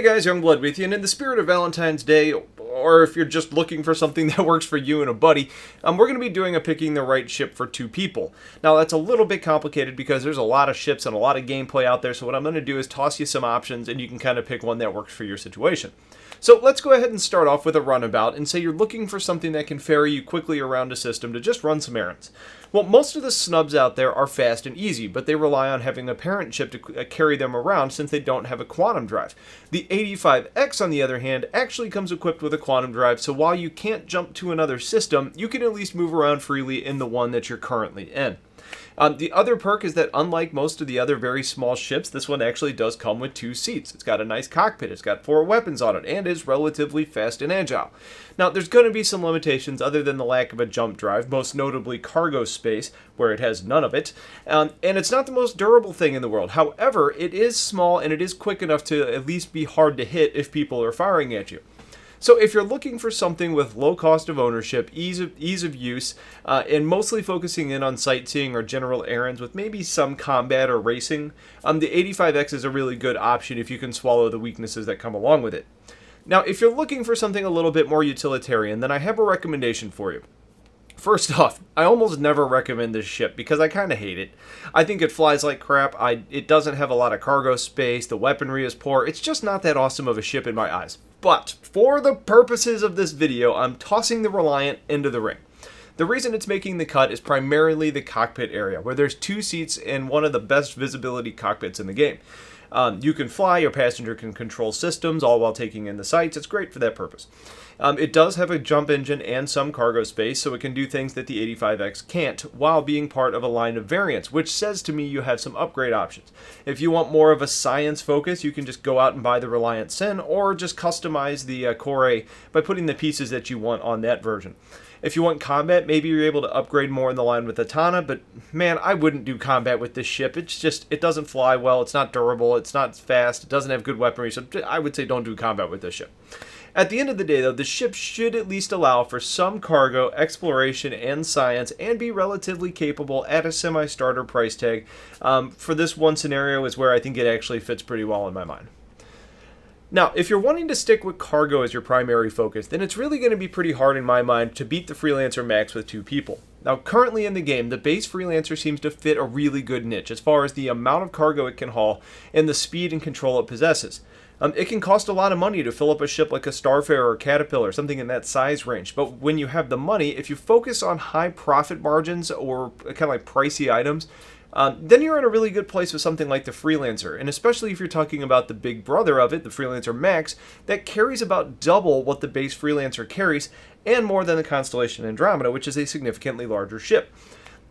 Hey guys, Youngblood with you, and in the spirit of Valentine's Day, or if you're just looking for something that works for you and a buddy, we're going to be doing a picking the right ship for two people. Now that's a little bit complicated because there's a lot of ships and a lot of gameplay out there, so what I'm going to do is toss you some options and you can kind of pick one that works for your situation. So let's go ahead and start off with a runabout and say you're looking for something that can ferry you quickly around a system to just run some errands. Well, most of the snubs out there are fast and easy, but they rely on having a parent ship to carry them around since they don't have a quantum drive. The 85X, on the other hand, actually comes equipped with a quantum drive, so while you can't jump to another system, you can at least move around freely in the one that you're currently in. The other perk is that unlike most of the other very small ships, this one actually does come with 2 seats. It's got a nice cockpit, it's got 4 weapons on it, and is relatively fast and agile. Now, there's going to be some limitations other than the lack of a jump drive, most notably cargo space, where it has none of it, and it's not the most durable thing in the world. However, it is small and it is quick enough to at least be hard to hit if people are firing at you. So if you're looking for something with low cost of ownership, ease of use, and mostly focusing in on sightseeing or general errands with maybe some combat or racing, the 85X is a really good option if you can swallow the weaknesses that come along with it. Now, if you're looking for something a little bit more utilitarian, then I have a recommendation for you. First off, I almost never recommend this ship because I kind of hate it. I think it flies like crap, it doesn't have a lot of cargo space, the weaponry is poor, it's just not that awesome of a ship in my eyes. But, for the purposes of this video, I'm tossing the Reliant into the ring. The reason it's making the cut is primarily the cockpit area, where there's 2 seats and one of the best visibility cockpits in the game. You can fly, your passenger can control systems, all while taking in the sights. It's great for that purpose. It does have a jump engine and some cargo space, so it can do things that the 85X can't, while being part of a line of variants, which says to me you have some upgrade options. If you want more of a science focus, you can just go out and buy the Reliant Sin, or just customize the Core A by putting the pieces that you want on that version. If you want combat, maybe you're able to upgrade more in the line with Atana, but man, I wouldn't do combat with this ship. It doesn't fly well, it's not durable, it's not fast, it doesn't have good weaponry, so I would say don't do combat with this ship. At the end of the day, though, the ship should at least allow for some cargo, exploration, and science, and be relatively capable at a semi-starter price tag. For this one scenario is where I think it actually fits pretty well in my mind. Now, if you're wanting to stick with cargo as your primary focus, then it's really going to be pretty hard in my mind to beat the Freelancer Max with 2 people. Now, currently in the game, the base Freelancer seems to fit a really good niche as far as the amount of cargo it can haul and the speed and control it possesses. It can cost a lot of money to fill up a ship like a Starfarer or Caterpillar, something in that size range, but when you have the money, if you focus on high profit margins or kind of like pricey items, then you're in a really good place with something like the Freelancer, and especially if you're talking about the big brother of it, the Freelancer Max, that carries about double what the base Freelancer carries, and more than the Constellation Andromeda, which is a significantly larger ship.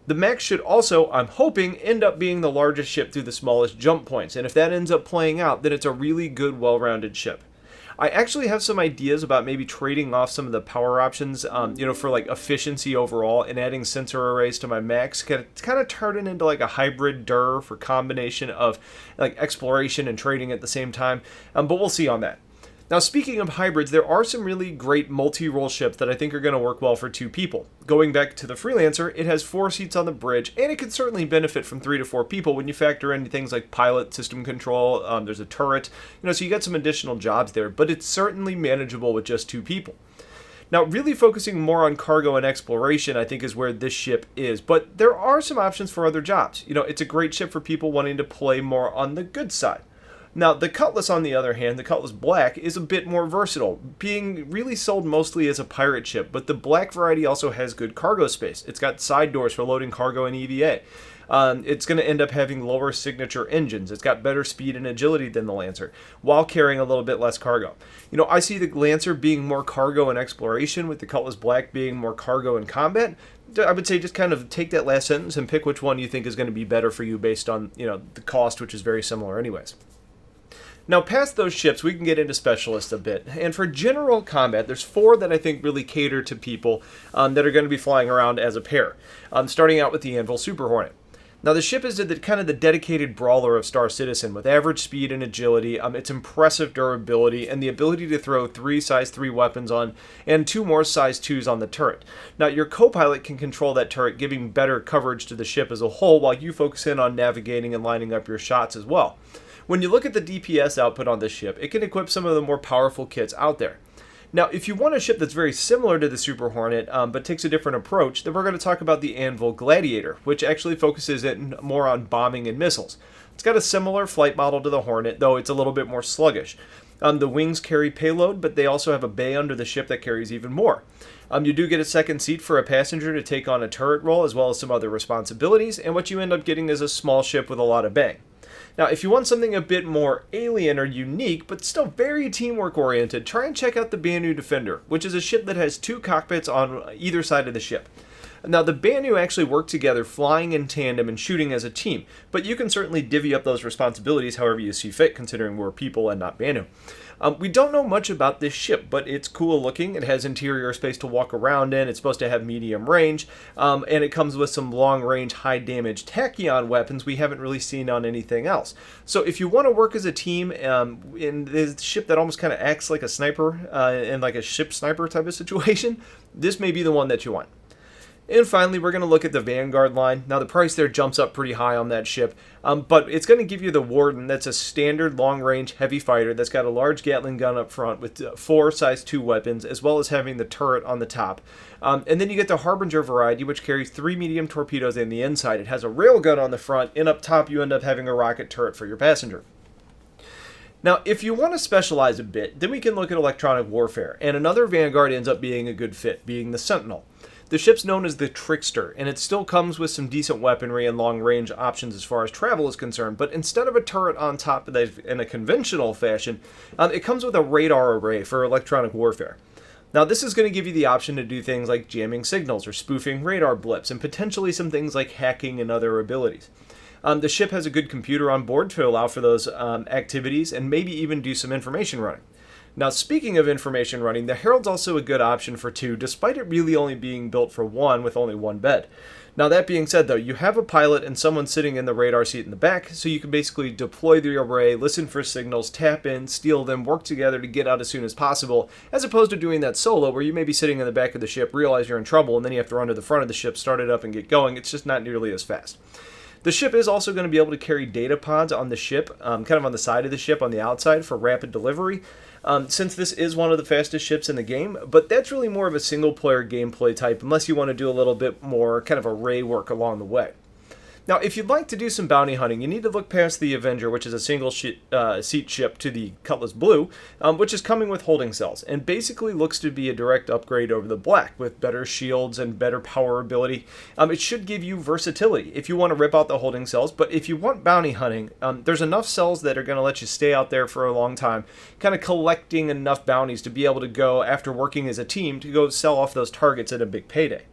The Max should also, I'm hoping, end up being the largest ship through the smallest jump points, and if that ends up playing out, then it's a really good, well-rounded ship. I actually have some ideas about maybe trading off some of the power options, for like efficiency overall, and adding sensor arrays to my Max, kind of turn it into like a hybrid DUR for combination of like exploration and trading at the same time, but we'll see on that. Now, speaking of hybrids, there are some really great multi-role ships that I think are going to work well for 2 people. Going back to the Freelancer, it has 4 seats on the bridge, and it can certainly benefit from 3 to 4 people when you factor in things like pilot, system control, there's a turret, so you got some additional jobs there, but it's certainly manageable with just 2 people. Now, really focusing more on cargo and exploration, I think, is where this ship is, but there are some options for other jobs. It's a great ship for people wanting to play more on the good side. Now, the Cutlass, on the other hand, the Cutlass Black, is a bit more versatile, being really sold mostly as a pirate ship, but the Black variety also has good cargo space. It's got side doors for loading cargo and EVA. It's going to end up having lower signature engines. It's got better speed and agility than the Lancer, while carrying a little bit less cargo. I see the Lancer being more cargo and exploration, with the Cutlass Black being more cargo and combat. I would say just kind of take that last sentence and pick which one you think is going to be better for you based on, the cost, which is very similar anyways. Now, past those ships, we can get into specialists a bit. And for general combat, there's 4 that I think really cater to people that are going to be flying around as a pair. Starting out with the Anvil Super Hornet. Now, the ship is kind of the dedicated brawler of Star Citizen, with average speed and agility, its impressive durability, and the ability to throw 3 size 3 weapons on, and 2 more size 2s on the turret. Now, your co-pilot can control that turret, giving better coverage to the ship as a whole, while you focus in on navigating and lining up your shots as well. When you look at the DPS output on this ship, it can equip some of the more powerful kits out there. Now, if you want a ship that's very similar to the Super Hornet, but takes a different approach, then we're going to talk about the Anvil Gladiator, which actually focuses it more on bombing and missiles. It's got a similar flight model to the Hornet, though it's a little bit more sluggish. The wings carry payload, but they also have a bay under the ship that carries even more. You do get a second seat for a passenger to take on a turret role, as well as some other responsibilities, and what you end up getting is a small ship with a lot of bang. Now, if you want something a bit more alien or unique, but still very teamwork oriented, try and check out the Banu Defender, which is a ship that has 2 cockpits on either side of the ship. Now, the Banu actually work together flying in tandem and shooting as a team, but you can certainly divvy up those responsibilities however you see fit, considering we're people and not Banu. We don't know much about this ship, but it's cool looking. It has interior space to walk around in. It's supposed to have medium range, and it comes with some long-range, high-damage tachyon weapons we haven't really seen on anything else. So if you want to work as a team in this ship that almost kind of acts like a sniper, in like a ship sniper type of situation, this may be the one that you want. And finally, we're going to look at the Vanguard line. Now, the price there jumps up pretty high on that ship, but it's going to give you the Warden. That's a standard long-range heavy fighter that's got a large Gatling gun up front with 4 size 2 weapons, as well as having the turret on the top. And then you get the Harbinger variety, which carries 3 medium torpedoes in the inside. It has a railgun on the front, and up top you end up having a rocket turret for your passenger. Now, if you want to specialize a bit, then we can look at electronic warfare, and another Vanguard ends up being a good fit, being the Sentinel. The ship's known as the Trickster, and it still comes with some decent weaponry and long-range options as far as travel is concerned, but instead of a turret on top of that in a conventional fashion, it comes with a radar array for electronic warfare. Now, this is going to give you the option to do things like jamming signals or spoofing radar blips, and potentially some things like hacking and other abilities. The ship has a good computer on board to allow for those activities, and maybe even do some information running. Now, speaking of information running, the Herald's also a good option for 2, despite it really only being built for 1 with only 1 bed. Now, that being said, though, you have a pilot and someone sitting in the radar seat in the back, so you can basically deploy the array, listen for signals, tap in, steal them, work together to get out as soon as possible, as opposed to doing that solo where you may be sitting in the back of the ship, realize you're in trouble, and then you have to run to the front of the ship, start it up, and get going. It's just not nearly as fast. The ship is also going to be able to carry data pods on the ship, kind of on the side of the ship on the outside for rapid delivery, since this is one of the fastest ships in the game, but that's really more of a single-player gameplay type, unless you want to do a little bit more kind of array work along the way. Now, if you'd like to do some bounty hunting, you need to look past the Avenger, which is a single-seat ship, to the Cutlass Blue, which is coming with holding cells, and basically looks to be a direct upgrade over the Black, with better shields and better power ability. It should give you versatility if you want to rip out the holding cells, but if you want bounty hunting, there's enough cells that are going to let you stay out there for a long time, kind of collecting enough bounties to be able to go, after working as a team, to go sell off those targets at a big payday.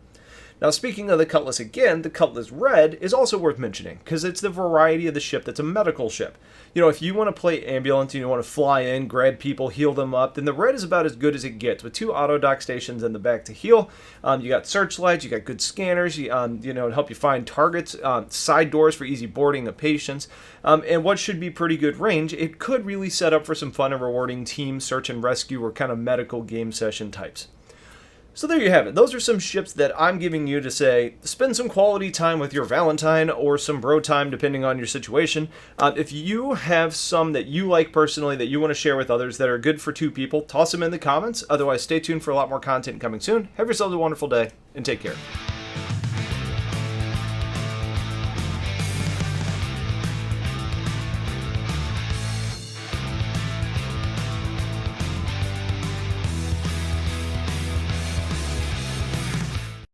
Now, speaking of the Cutlass again, the Cutlass Red is also worth mentioning, because it's the variety of the ship that's a medical ship. You know, if you want to play ambulance and you want to fly in, grab people, heal them up, then the Red is about as good as it gets, with 2 auto dock stations in the back to heal. You got searchlights, you got good scanners, to help you find targets, side doors for easy boarding of patients, and what should be pretty good range. It could really set up for some fun and rewarding team search and rescue or kind of medical game session types. So there you have it. Those are some ships that I'm giving you to say, spend some quality time with your Valentine or some bro time, depending on your situation. If you have some that you like personally that you want to share with others that are good for 2 people, toss them in the comments. Otherwise, stay tuned for a lot more content coming soon. Have yourselves a wonderful day, and take care.